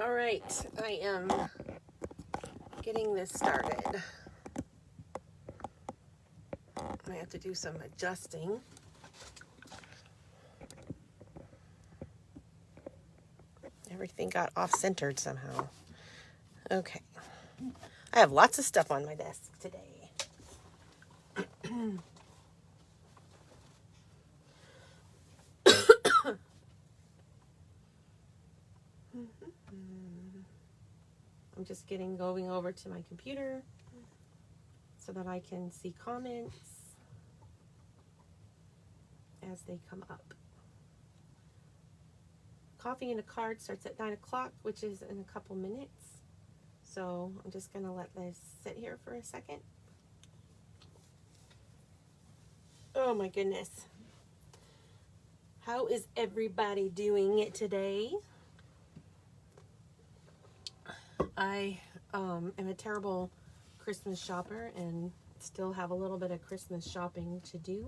All right, I am getting this started. I have to do some adjusting. Everything got off-centered somehow. Okay. I have lots of stuff on my desk today. I'm just going over to my computer so that I can see comments as they come up. Coffee and a card starts at 9 o'clock, which is in a couple minutes. So I'm just going to let this sit here for a second. Oh my goodness. How is everybody doing it today? I am a terrible Christmas shopper and still have a little bit of Christmas shopping to do.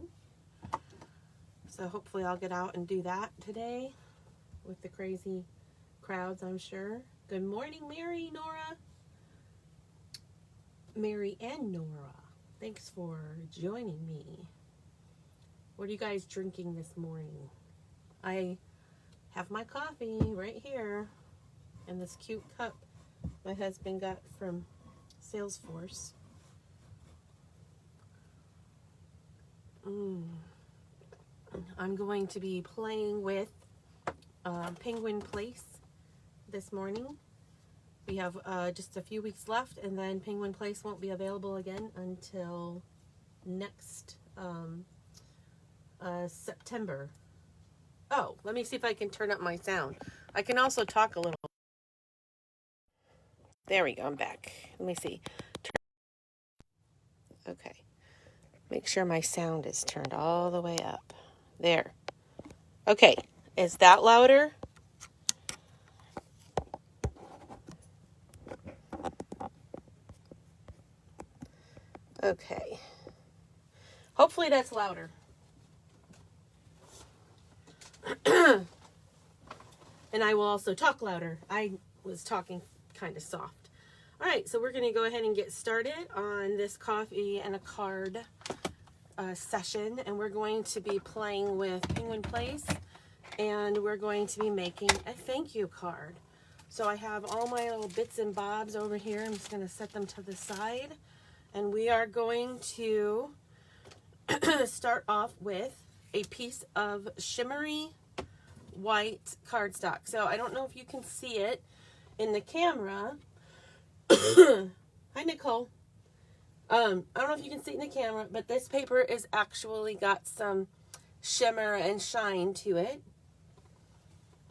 So hopefully I'll get out and do that today with the crazy crowds, I'm sure. Good morning, Mary, Nora. Mary and Nora, thanks for joining me. What are you guys drinking this morning? I have my coffee right here in this cute cup my husband got from Salesforce. I'm going to be playing with Penguin Place this morning. We have just a few weeks left, and then Penguin Place won't be available again until next September. Oh, let me see if I can turn up my sound. I can also talk a little. There we go, I'm back. Let me see. Okay. Make sure my sound is turned all the way up. There. Okay, is that louder? Okay. Hopefully that's louder. And I will also talk louder. I was talking kind of soft. All right, so we're going to go ahead and get started on this coffee and a card session. And we're going to be playing with Penguin Place. And we're going to be making a thank you card. So I have all my little bits and bobs over here. I'm just going to set them to the side. And we are going to start off with a piece of shimmery white cardstock. So I don't know if you can see it in the camera. Hi, Nicole. I don't know if you can see it in the camera, but this paper is actually got some shimmer and shine to it,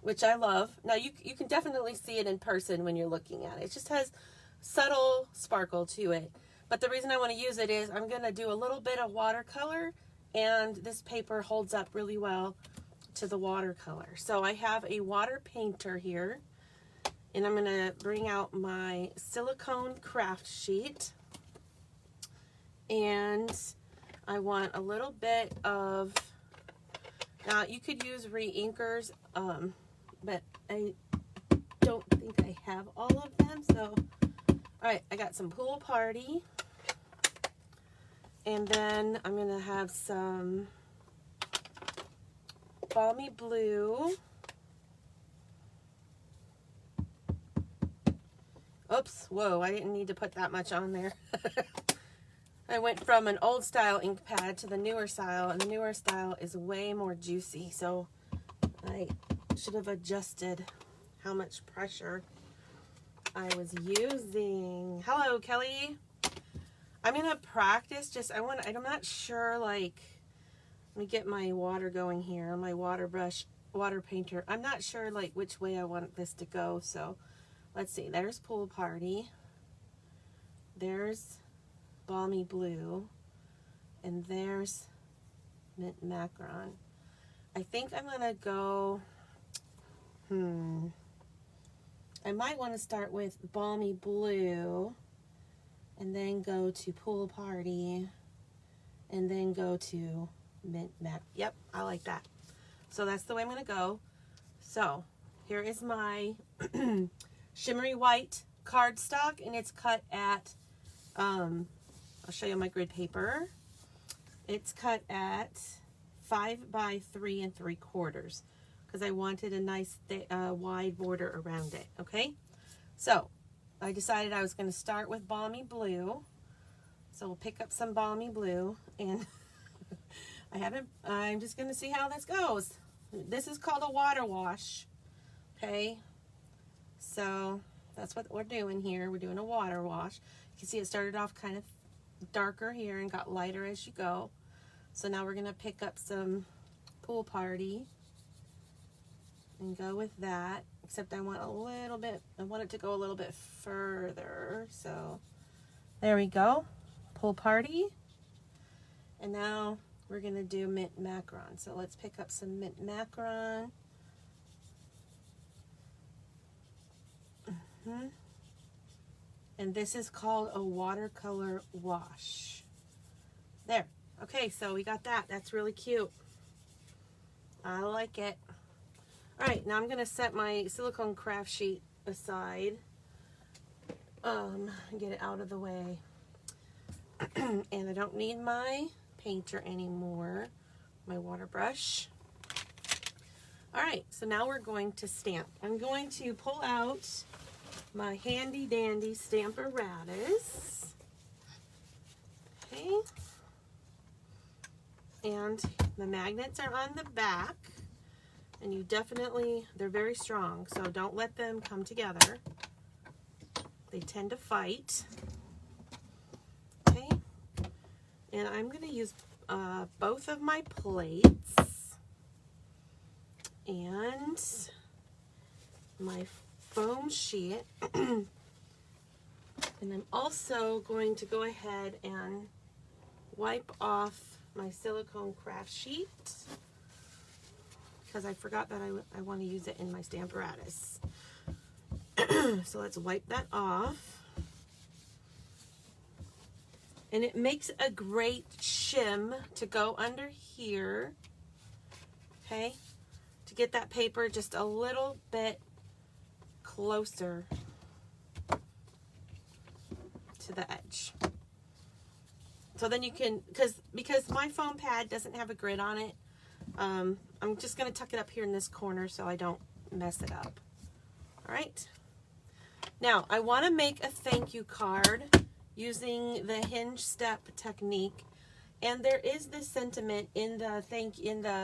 which I love. Now you can definitely see it in person when you're looking at it. It just has subtle sparkle to it. But the reason I want to use it is I'm going to do a little bit of watercolor, and this paper holds up really well to the watercolor. So I have a water painter here, and I'm going to bring out my silicone craft sheet, and I want a little bit of, now you could use re-inkers, but I don't think I have all of them. So all right, I got some Pool Party, and then I'm going to have some Balmy Blue. Oops, whoa, I didn't need to put that much on there. I went from an old style ink pad to the newer style, and the newer style is way more juicy, so I should have adjusted how much pressure I was using. Hello, Kelly. I'm gonna practice. I'm not sure, like, let me get my water going here, my water brush, water painter. I'm not sure, like, which way I want this to go. So let's see. There's Pool Party. There's Balmy Blue. And there's Mint Macaron. I think I'm gonna go, I might want to start with Balmy Blue, and then go to Pool Party, and then go to Mint Mac. Yep, I like that. So that's the way I'm going to go. So here is my shimmery white cardstock, and it's cut at, I'll show you my grid paper. It's cut at 5 by 3 3/4 because I wanted a nice wide border around it. Okay, so I decided I was going to start with balmy blue. So we'll pick up some balmy blue, and I'm just going to see how this goes. This is called a water wash. Okay, so that's what we're doing here. We're doing a water wash. You can see it started off kind of darker here and got lighter as you go. So now we're going to pick up some Pool Party and go with that, except I want it to go a little bit further. So there we go, Pool Party. And now we're going to do Mint Macaron. So let's pick up some Mint Macaron. And this is called a watercolor wash. There. Okay, so we got that. That's really cute. I like it. All right, now I'm going to set my silicone craft sheet aside. Get it out of the way. And I don't need my painter anymore. My water brush. All right, so now we're going to stamp. I'm going to pull out my handy dandy Stamparatus. Okay. And the magnets are on the back, and they're very strong, so don't let them come together. They tend to fight. Okay. And I'm going to use both of my plates and my foam sheet. And I'm also going to go ahead and wipe off my silicone craft sheet because I forgot that I want to use it in my Stamparatus. So let's wipe that off. And it makes a great shim to go under here, okay, to get that paper just a little bit closer to the edge. So then you can, because my foam pad doesn't have a grid on it, I'm just going to tuck it up here in this corner so I don't mess it up. All right. Now, I want to make a thank you card using the hinge step technique. And there is this sentiment in the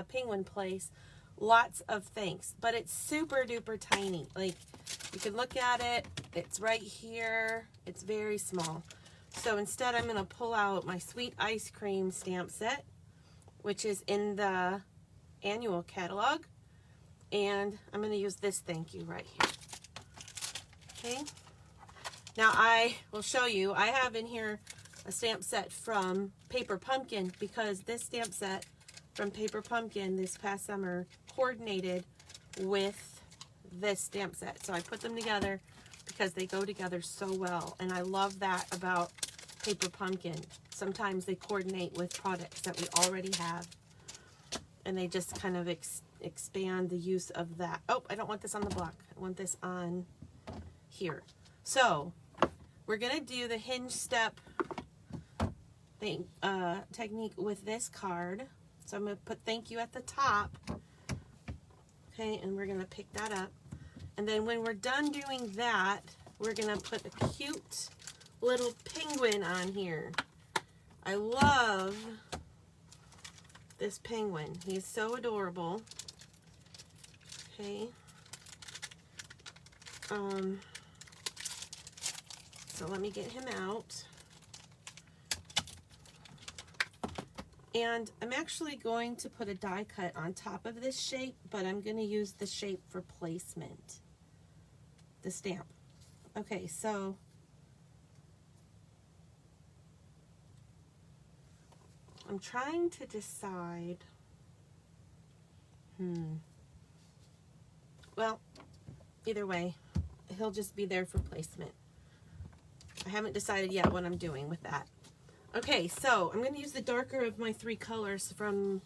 penguin place, lots of thanks, but it's super duper tiny. Like, you can look at it, it's right here, it's very small. So instead, I'm going to pull out my Sweet Ice Cream stamp set, which is in the annual catalog, and I'm going to use this thank you right here. Okay. Now I will show you, I have in here a stamp set from Paper Pumpkin, because this stamp set from Paper Pumpkin this past summer coordinated with this stamp set. So I put them together because they go together so well, and I love that about Paper Pumpkin. Sometimes they coordinate with products that we already have, and they just kind of expand the use of that. Oh, I don't want this on the block. I want this on here. So we're going to do the hinge step technique with this card. So I'm going to put thank you at the top. Okay, and we're going to pick that up. And then when we're done doing that, we're going to put a cute little penguin on here. I love this penguin. He's so adorable. Okay. So let me get him out. And I'm actually going to put a die cut on top of this shape, but I'm going to use the shape for placement, the stamp. Okay, so I'm trying to decide. Well, either way, he'll just be there for placement. I haven't decided yet what I'm doing with that. Okay, so I'm going to use the darker of my three colors from,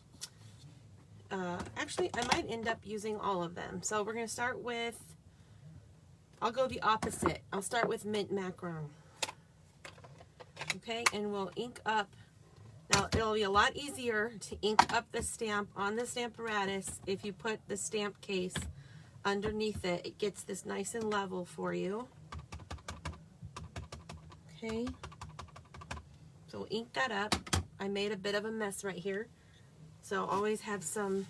actually, I might end up using all of them. So we're going to start with I'll go the opposite. I'll start with mint macaron. Okay, and we'll ink up. Now, it'll be a lot easier to ink up the stamp on the Stamparatus if you put the stamp case underneath it. It gets this nice and level for you. Okay, so we'll ink that up. I made a bit of a mess right here, so always have some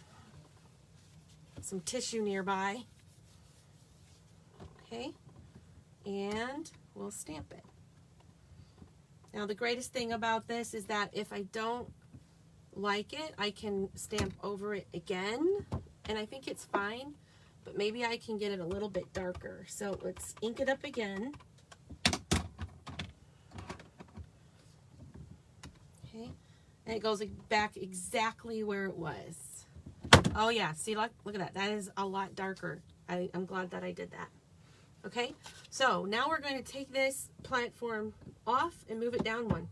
tissue nearby. Okay, and we'll stamp it. Now the greatest thing about this is that if I don't like it, I can stamp over it again, and I think it's fine, but maybe I can get it a little bit darker. So let's ink it up again. Okay, and it goes back exactly where it was. Oh yeah, see, look at that. That is a lot darker. I'm glad that I did that. Okay, so now we're going to take this platform off and move it down one.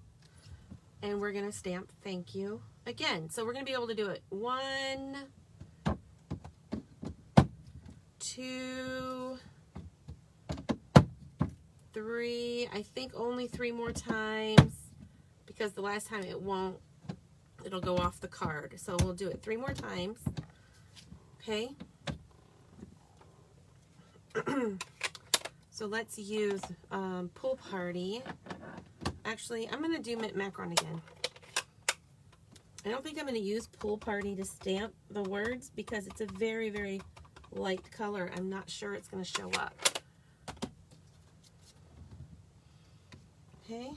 And we're going to stamp thank you again. So we're going to be able to do it 1, 2, 3. I think only 3 more times, because the last time it won't. It'll go off the card. So we'll do it 3 more times. Okay. So let's use Pool Party. Actually, I'm going to do mint macaron again. I don't think I'm going to use Pool Party to stamp the words because it's a very, very light color. I'm not sure it's going to show up. Okay.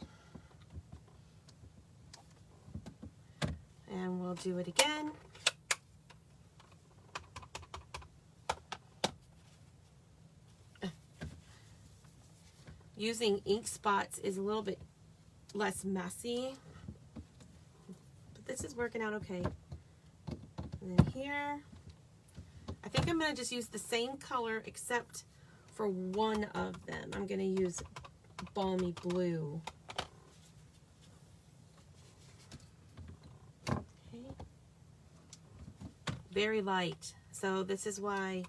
And we'll do it again. Using ink spots is a little bit less messy, but this is working out okay. And then here, I think I'm going to just use the same color except for one of them. I'm going to use Balmy Blue. Okay. Very light, so this is why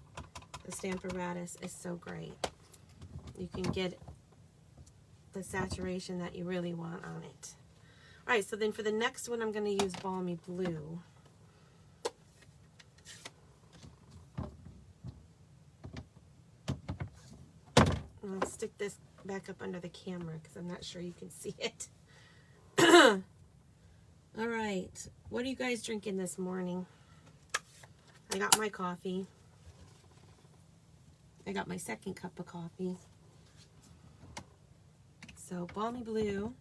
the Stamparatus is so great. You can get the saturation that you really want on it. All right, so then for the next one, I'm going to use Balmy Blue. And I'll stick this back up under the camera because I'm not sure you can see it. All right, what are you guys drinking this morning? I got my coffee. I got my second cup of coffee. So Balmy Blue,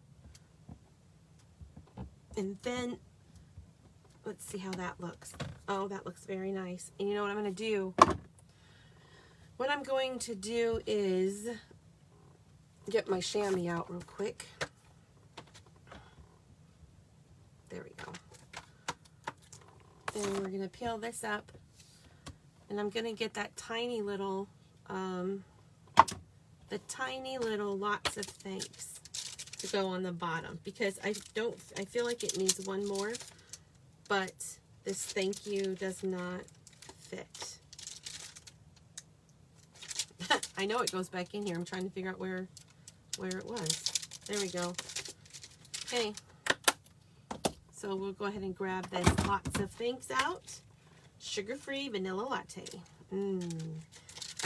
and then let's see how that looks. Oh, that looks very nice. And you know what I'm going to do? What I'm going to do is get my chamois out real quick. There we go. And we're going to peel this up, and I'm going to get that tiny little the tiny little lots of thanks to go on the bottom, because I feel like it needs one more, but this thank you does not fit. I know it goes back in here. I'm trying to figure out where it was. There we go. Okay, so we'll go ahead and grab this lots of thanks out. Sugar-free vanilla latte.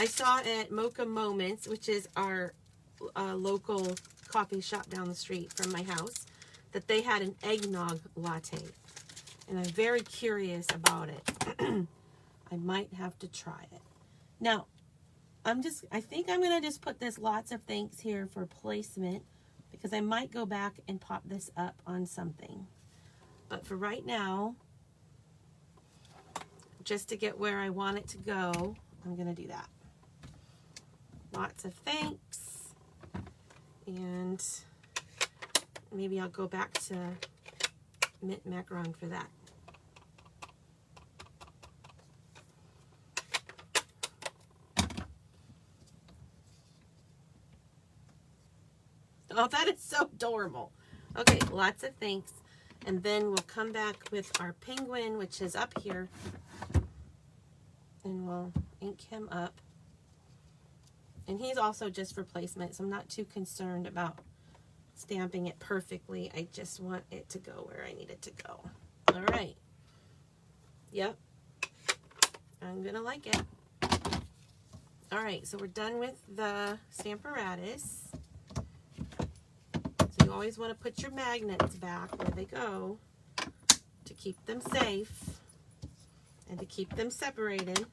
I saw at Mocha Moments, which is our local coffee shop down the street from my house, that they had an eggnog latte. And I'm very curious about it. I might have to try it. Now, I think I'm going to just put this lots of thanks here for placement, because I might go back and pop this up on something. But for right now, just to get where I want it to go, I'm going to do that. Lots of thanks, and maybe I'll go back to mint macaron for that. Oh, that is so adorable. Okay, lots of thanks, and then we'll come back with our penguin, which is up here, and we'll ink him up. And he's also just replacement, so I'm not too concerned about stamping it perfectly. I just want it to go where I need it to go. All right. Yep. I'm gonna like it. All right, so we're done with the Stamparatus. So you always want to put your magnets back where they go to keep them safe and to keep them separated.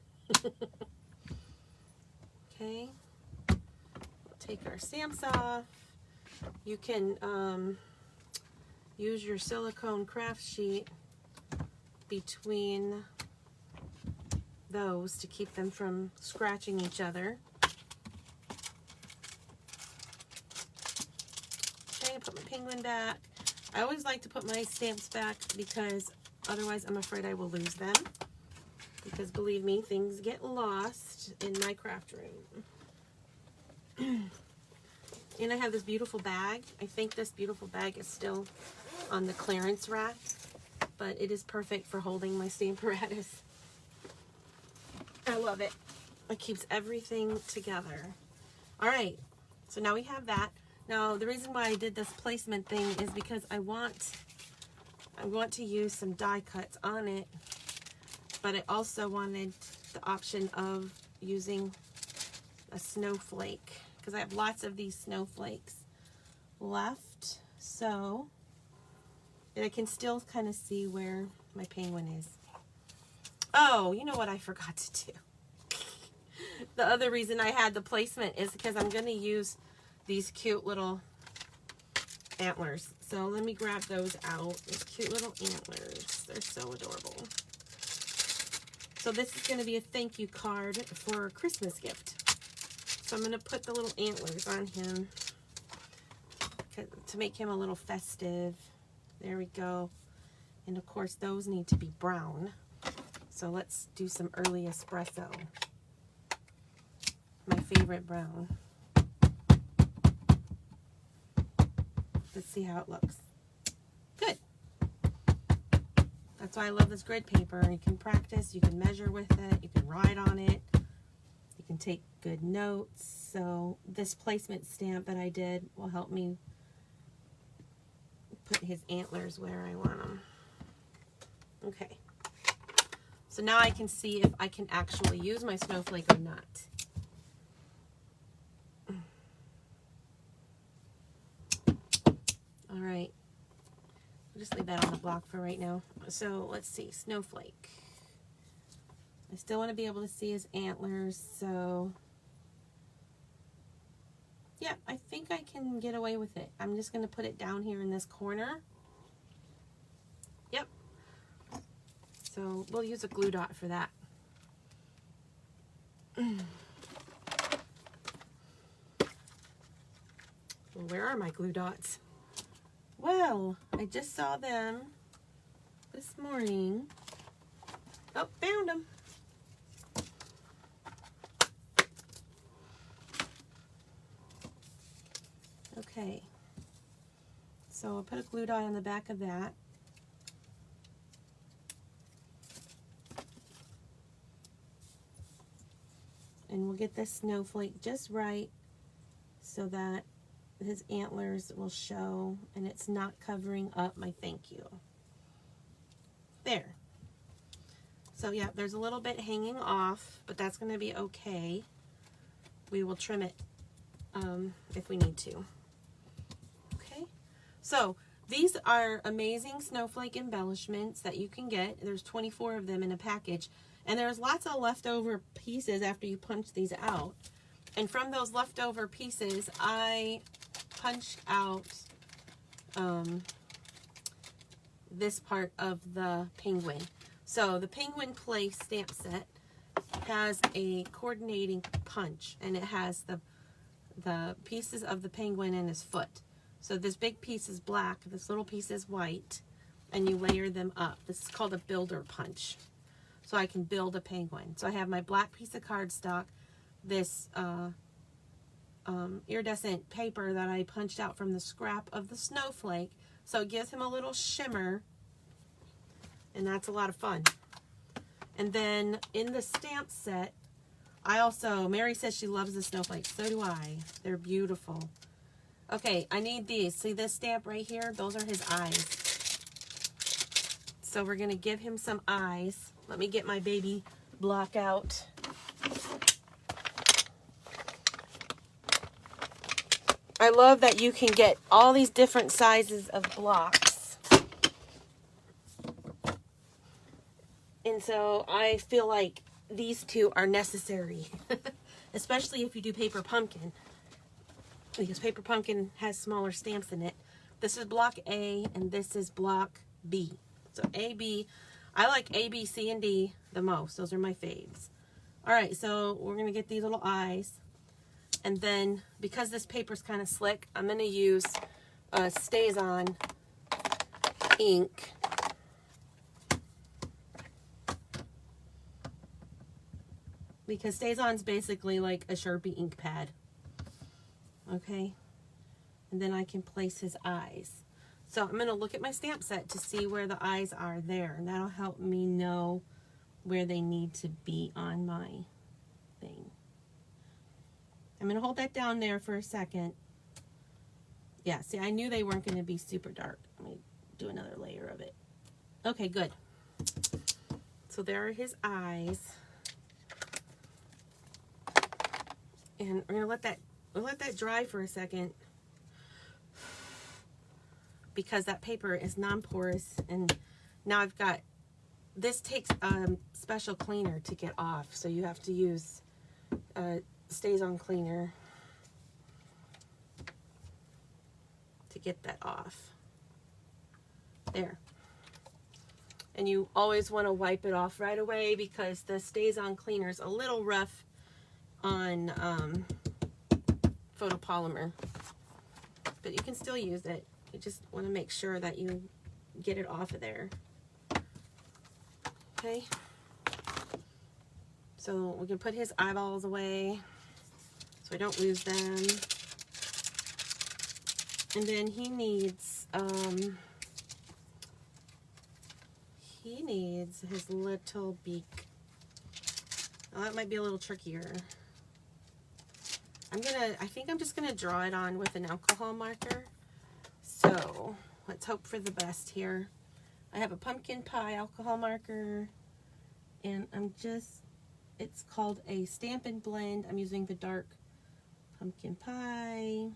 Okay. Take our stamps off. You can use your silicone craft sheet between those to keep them from scratching each other. Okay, put my penguin back. I always like to put my stamps back because otherwise I'm afraid I will lose them. Because believe me, things get lost in my craft room. And I have this beautiful bag. I think this beautiful bag is still on the clearance rack, but it is perfect for holding my Stamparatus. I love it. It keeps everything together. All right, so now we have that. Now, the reason why I did this placement thing is because I want to use some die cuts on it, but I also wanted the option of using a snowflake, because I have lots of these snowflakes left, so that I can still kind of see where my penguin is. Oh, you know what I forgot to do? The other reason I had the placement is because I'm going to use these cute little antlers. So let me grab those out. These cute little antlers. They're so adorable. So this is going to be a thank you card for a Christmas gift. So I'm going to put the little antlers on him to make him a little festive. There we go. And of course those need to be brown. So let's do some early espresso. My favorite brown. Let's see how it looks. Good. That's why I love this grid paper. You can practice, you can measure with it, you can write on it, you can take good notes. So this placement stamp that I did will help me put his antlers where I want them. Okay. So now I can see if I can actually use my snowflake or not. All right. I'll just leave that on the block for right now. So let's see, snowflake. I still want to be able to see his antlers, so yeah, I think I can get away with it. I'm just going to put it down here in this corner. Yep. So we'll use a glue dot for that. Well, where are my glue dots? Well, I just saw them this morning. Oh, found them. Okay. So I'll put a glue dot on the back of that. And we'll get this snowflake just right so that his antlers will show and it's not covering up my thank you. There. So yeah, there's a little bit hanging off, but that's going to be okay. We will trim it if we need to. Okay. So these are amazing snowflake embellishments that you can get. There's 24 of them in a package. And there's lots of leftover pieces after you punch these out. And from those leftover pieces, I punched out this part of the penguin. So the penguin play stamp set has a coordinating punch, and it has the pieces of the penguin and his foot. So this big piece is black, this little piece is white, and you layer them up. This is called a builder punch. So I can build a penguin. So I have my black piece of cardstock, this iridescent paper that I punched out from the scrap of the snowflake. So it gives him a little shimmer, and that's a lot of fun. And then in the stamp set, Mary says she loves the snowflakes. So do I. They're beautiful. Okay, I need these. See this stamp right here? Those are his eyes. So we're going to give him some eyes. Let me get my baby block out. I love that you can get all these different sizes of blocks. And so I feel like these two are necessary, especially if you do paper pumpkin, because paper pumpkin has smaller stamps in it. This is block A and this is block B. So A, B, I like A, B, C, and D the most. Those are my faves. All right, so we're going to get these little eyes. And then, because this paper's kind of slick, I'm going to use Stays On ink. Because Stays On's basically like a Sharpie ink pad. Okay? And then I can place his eyes. So I'm going to look at my stamp set to see where the eyes are there. And that'll help me know where they need to be on my thing. I'm going to hold that down there for a second. Yeah, see, I knew they weren't going to be super dark. Let me do another layer of it. Okay, good. So there are his eyes. And we're going to let that dry for a second, because that paper is non-porous, and now I've got, this takes a special cleaner to get off, so you have to use Stays On cleaner to get that off. There. And you always want to wipe it off right away, because the Stays On cleaner is a little rough on photopolymer, but you can still use it. You just want to make sure that you get it off of there. Okay. So we can put his eyeballs away so I don't lose them. And then he needs his little beak. Well, that might be a little trickier. I think I'm just gonna draw it on with an alcohol marker. So let's hope for the best here. I have a pumpkin pie alcohol marker, and it's called a Stamp and Blend. I'm using the dark pumpkin pie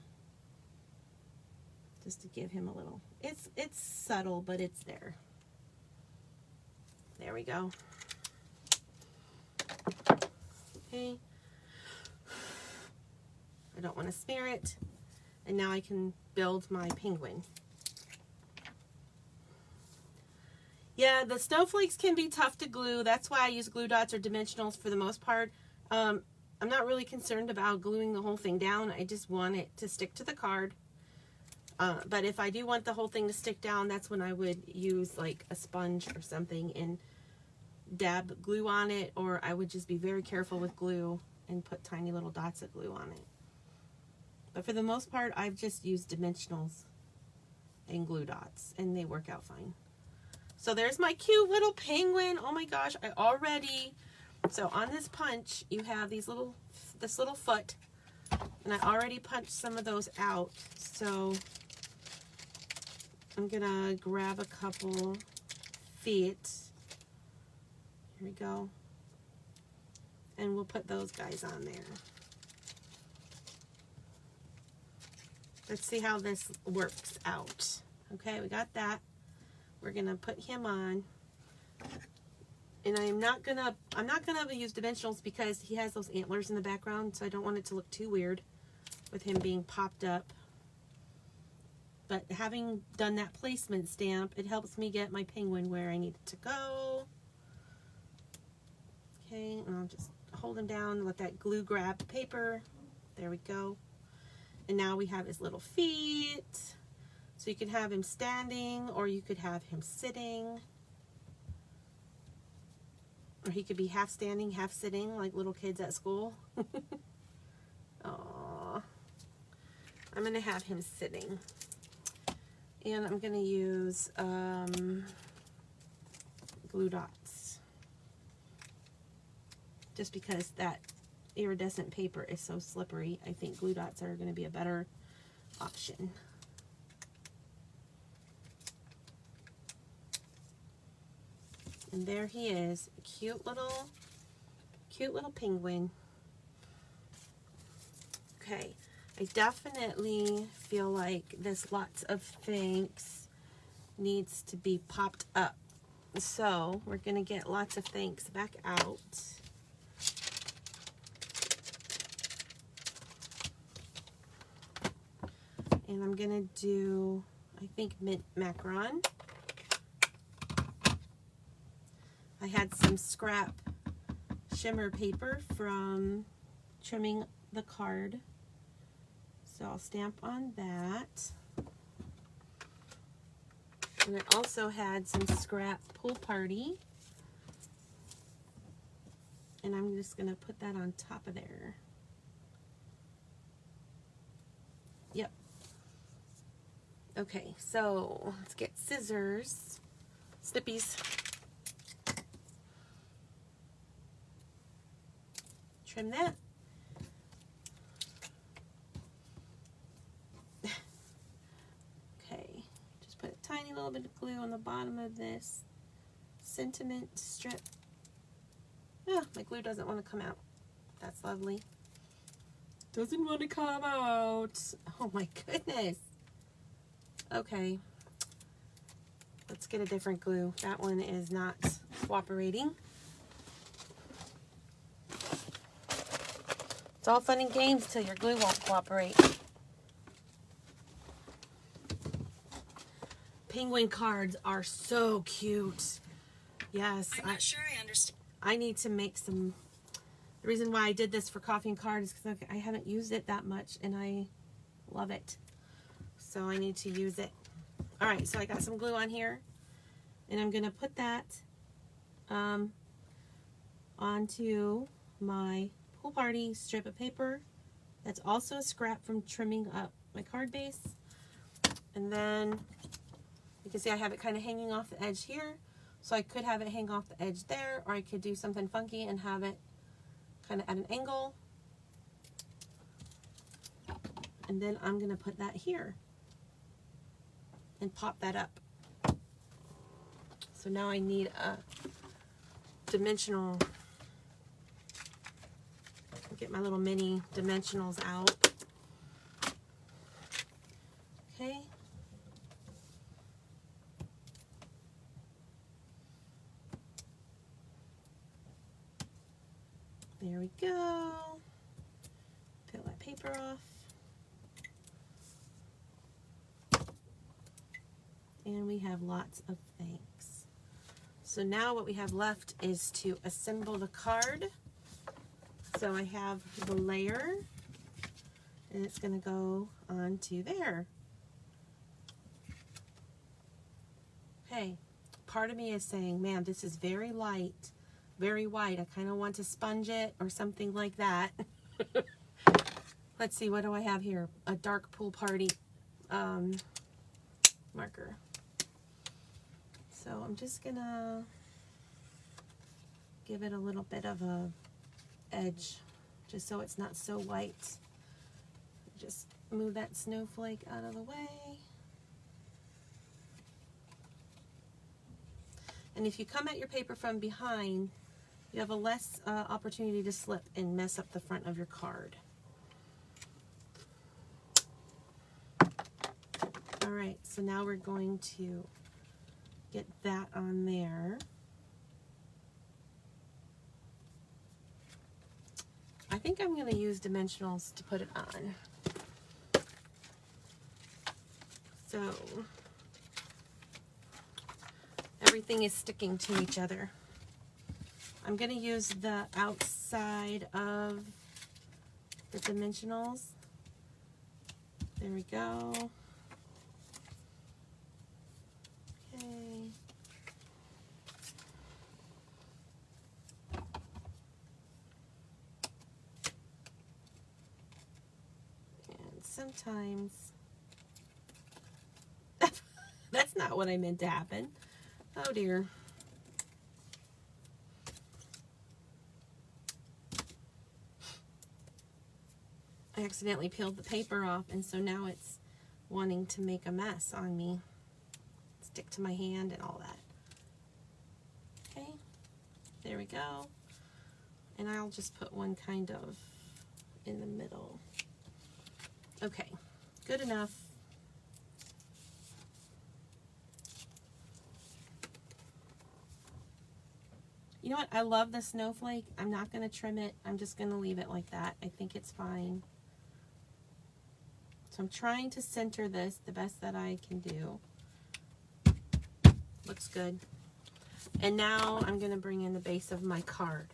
just to give him a little, it's subtle, but it's there. There we go. Okay. I don't want to smear it. And now I can build my penguin. Yeah, the snowflakes can be tough to glue. That's why I use glue dots or dimensionals for the most part. I'm not really concerned about gluing the whole thing down. I just want it to stick to the card. But if I do want the whole thing to stick down, that's when I would use like a sponge or something and dab glue on it, or I would just be very careful with glue and put tiny little dots of glue on it. But for the most part, I've just used dimensionals and glue dots, and they work out fine. So there's my cute little penguin. Oh my gosh, so on this punch, you have this little foot, and I already punched some of those out. So I'm gonna grab a couple feet. Here we go. And we'll put those guys on there. Let's see how this works out. Okay, we got that. We're gonna put him on. And I'm not gonna use dimensionals because he has those antlers in the background, so I don't want it to look too weird with him being popped up. But having done that placement stamp, it helps me get my penguin where I need it to go. Okay, and I'll just hold him down and let that glue grab the paper. There we go. And now we have his little feet. So you can have him standing, or you could have him sitting. Or he could be half standing, half sitting, like little kids at school. Aww. I'm going to have him sitting. And I'm going to use glue dots. Just because that iridescent paper is so slippery. I think glue dots are going to be a better option. And there he is, a cute little penguin. Okay, I definitely feel like this lots of thanks needs to be popped up. So we're gonna get lots of thanks back out. And I'm gonna do, I think, mint macaron. I had some scrap shimmer paper from trimming the card, so I'll stamp on that. And I also had some scrap pool party, and I'm just gonna put that on top of there. Yep. Okay, so let's get scissors, snippies. Trim that. Okay, just put a tiny little bit of glue on the bottom of this sentiment strip. Oh, my glue doesn't want to come out. That's lovely. Doesn't want to come out. Oh my goodness. Okay, let's get a different glue. That one is not cooperating. It's all fun and games till your glue won't cooperate. Penguin cards are so cute. Yes. I'm not sure I understand. I need to make some. The reason why I did this for coffee and card is because I haven't used it that much and I love it. So I need to use it. All right, so I got some glue on here and I'm going to put that onto my pool party strip of paper. That's also a scrap from trimming up my card base. And then you can see I have it kind of hanging off the edge here. So I could have it hang off the edge there, or I could do something funky and have it kind of at an angle. And then I'm going to put that here and pop that up. So now I need a dimensional. Get my little mini dimensionals out. Okay. There we go. Peel that paper off. And we have lots of thanks. So now what we have left is to assemble the card. So I have the layer, and it's going to go onto there. Okay, part of me is saying, man, this is very light, very white. I kind of want to sponge it or something like that. Let's see, what do I have here? A dark pool party marker. So I'm just going to give it a little bit of a edge, just so it's not so white. Just move that snowflake out of the way. And if you come at your paper from behind, you have a less opportunity to slip and mess up the front of your card. All right, so now we're going to get that on there. I think I'm going to use dimensionals to put it on. So everything is sticking to each other. I'm going to use the outside of the dimensionals. There we go. Okay. And sometimes that's not what I meant to happen. Oh dear. I accidentally peeled the paper off, and so now it's wanting to make a mess on me. Stick to my hand and all that. Okay, there we go. And I'll just put one kind of in the middle. Okay, good enough. You know what? I love the snowflake. I'm not going to trim it. I'm just going to leave it like that. I think it's fine. So I'm trying to center this the best that I can do. Looks good. And now I'm going to bring in the base of my card.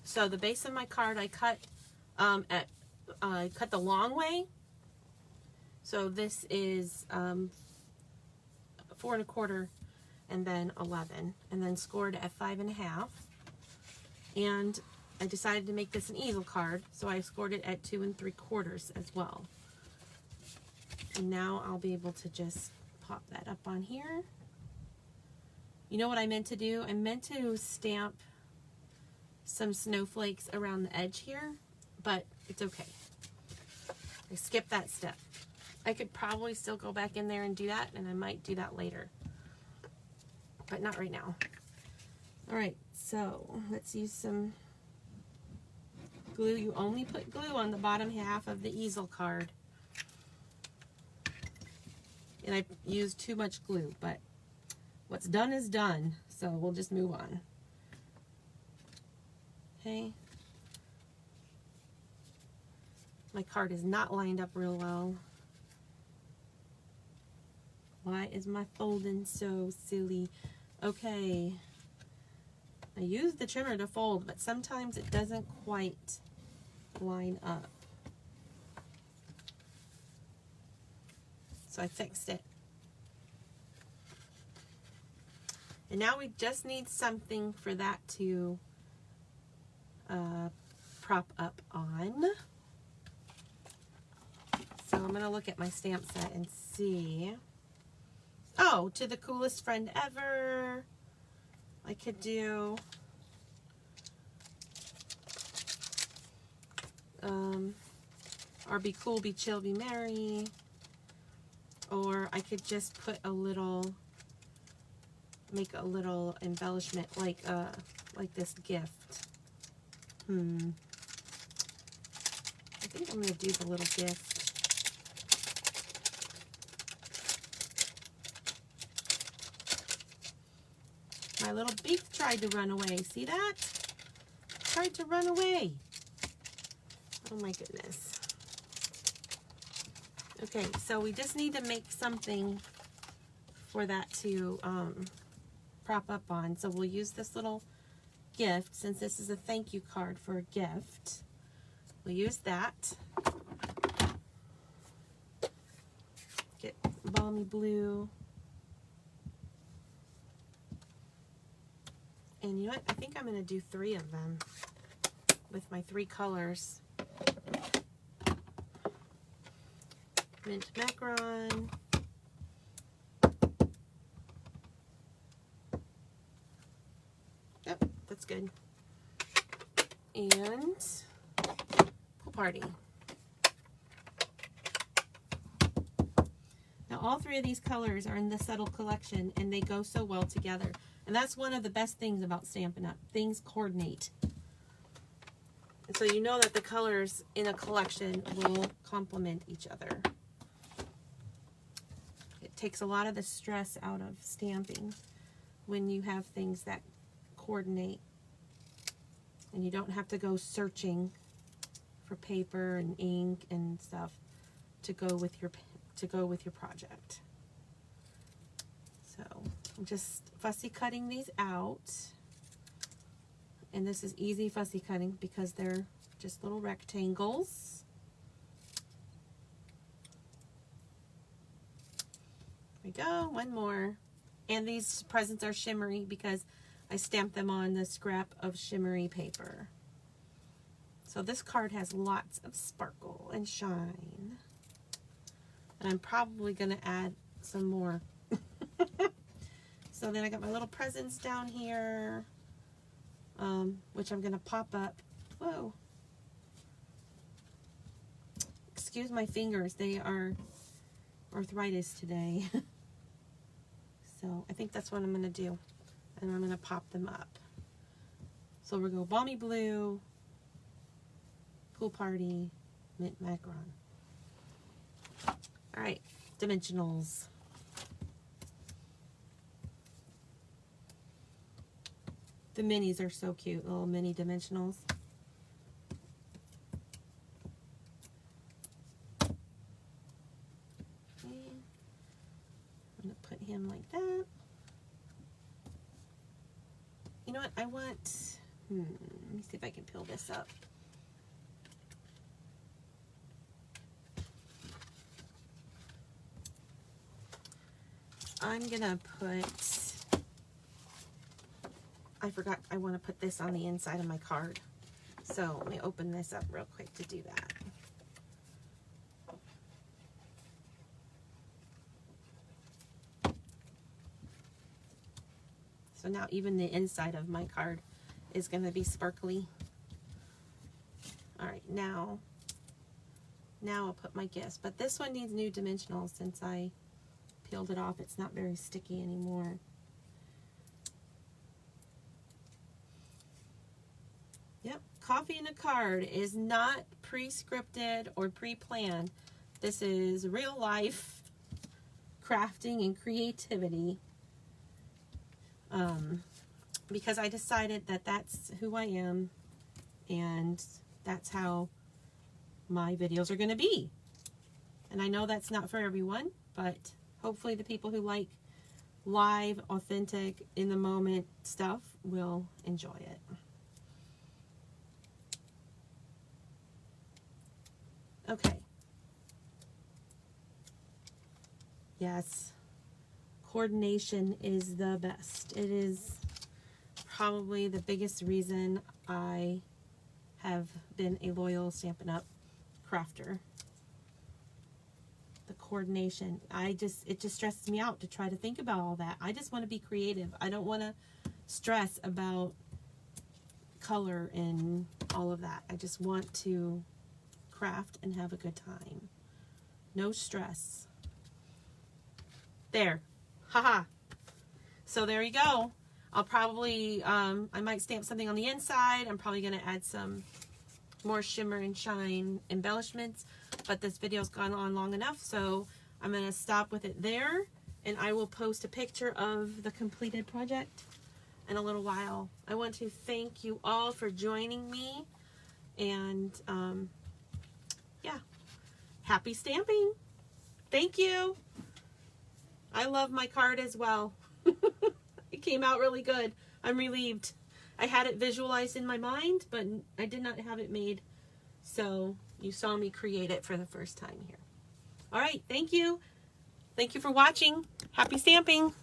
So the base of my card I cut I cut the long way. So this is 4 1/4 and then 11, and then scored at 5 1/2. And I decided to make this an easel card, so I scored it at 2 3/4 as well. And now I'll be able to just pop that up on here. You know what I meant to do? I meant to stamp some snowflakes around the edge here, but it's okay. I skipped that step. I could probably still go back in there and do that, and I might do that later, but not right now. All right, so let's use some glue. You only put glue on the bottom half of the easel card. And I used too much glue, but what's done is done, so we'll just move on. Okay. My card is not lined up real well. Why is my folding so silly? Okay. I used the trimmer to fold, but sometimes it doesn't quite line up. So I fixed it. And now we just need something for that to prop up on. So I'm going to look at my stamp set and see. Oh, to the coolest friend ever. I could do or be cool, be chill, be merry. Or I could just put a little, make a little embellishment like this gift. I think I'm going to do the little gift. My little beak tried to run away. See that? Tried to run away. Oh my goodness. Okay, so we just need to make something for that to prop up on. So we'll use this little gift, since this is a thank you card for a gift. We'll use that. Get balmy blue. And you know what? I think I'm going to do 3 of them with my 3 colors. Mint macaron. Yep, that's good. And pool party. Now all 3 of these colors are in the Subtle collection, and they go so well together. And that's one of the best things about Stampin' Up. Things coordinate. And so you know that the colors in a collection will complement each other. It takes a lot of the stress out of stamping when you have things that coordinate. And you don't have to go searching for paper and ink and stuff to go with your project. So I'm just fussy cutting these out. And this is easy fussy cutting because they're just little rectangles. There we go, one more. And these presents are shimmery because I stamped them on the scrap of shimmery paper. So this card has lots of sparkle and shine. And I'm probably going to add some more. So then I got my little presents down here, which I'm going to pop up. Whoa. excuse my fingers. They are arthritis today. So I think that's what I'm going to do. And I'm going to pop them up. So we'll go Balmy Blue, Pool Party, Mint Macaron. Alright, dimensionals. The minis are so cute, little mini dimensionals. Okay. I'm going to put him like that. You know what? I want... let me see if I can peel this up. I'm gonna put, I forgot I want to put this on the inside of my card. So let me open this up real quick to do that. So now even the inside of my card is going to be sparkly. All right, now I'll put my gifts. But this one needs new dimensionals since I peeled it off. It's not very sticky anymore. Yep, coffee in a card is not pre-scripted or pre-planned. This is real life crafting and creativity. Because I decided that that's who I am and that's how my videos are going to be. And I know that's not for everyone, but hopefully the people who like live, authentic, in the moment stuff will enjoy it. Okay. Yes. Coordination is the best. It is probably the biggest reason I have been a loyal Stampin' Up! Crafter. The coordination. It just stresses me out to try to think about all that. I just want to be creative. I don't want to stress about color and all of that. I just want to craft and have a good time. No stress. There. Haha. So there you go. I'll probably, I might stamp something on the inside. I'm probably going to add some more shimmer and shine embellishments. But this video's gone on long enough, so I'm going to stop with it there. And I will post a picture of the completed project in a little while. I want to thank you all for joining me. And, yeah. Happy stamping. Thank you. I love my card as well. It came out really good. I'm relieved. I had it visualized in my mind, but I did not have it made. So you saw me create it for the first time here. All right, thank you. Thank you for watching. Happy stamping.